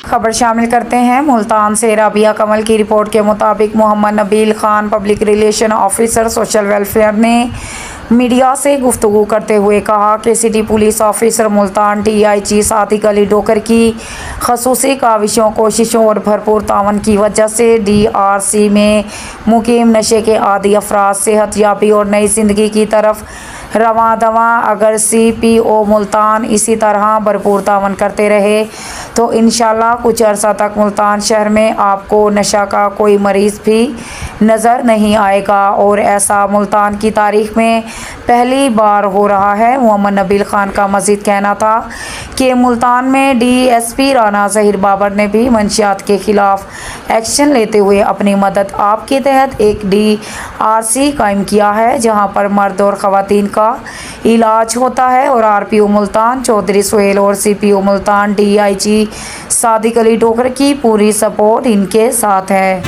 خبر شامل کرتے ہیں ملتان سے۔ رابعہ کمل کی رپورٹ کے مطابق Muhammad Nabil Khan public relation officer social welfare نے میڈیا سے گفتگو کرتے ہوئے کہا کہ city police officer Multan D I G Sadiq Ali Dogar کی خصوصی کاوشوں، کوششوں اور بھرپور تعاون کی وجہ سے ڈی آر سی میں مقیم نشے کے عادی افراد صحت یابی اور نئی زندگی کی طرف رواں دواں۔ اگر سی پی او ملتان اسی طرح بھرپور تعاون کرتے رہے تو انشاءاللہ کچھ عرصہ تک ملتان شہر میں آپ کو نشہ کا کوئی مریض بھی نظر نہیں آئے گا، اور ایسا ملتان کی تاریخ میں پہلی بار ہو رہا ہے۔ محمد نبیل خان کا مزید کہنا تھا کہ ملتان میں D S P Rana Zaheer Babar نے بھی منشیات کے خلاف ایکشن لیتے ہوئے اپنی مدد آپ کے تحت ایک ڈی آر سی قائم کیا ہے، جہاں پر مرد اور خواتین کا علاج ہوتا ہے، اور آر پی او ملتان چودھری سہیل اور سی پی او Multan D I G Sadiq Ali Dogar کی پوری سپورٹ ان کے ساتھ ہے۔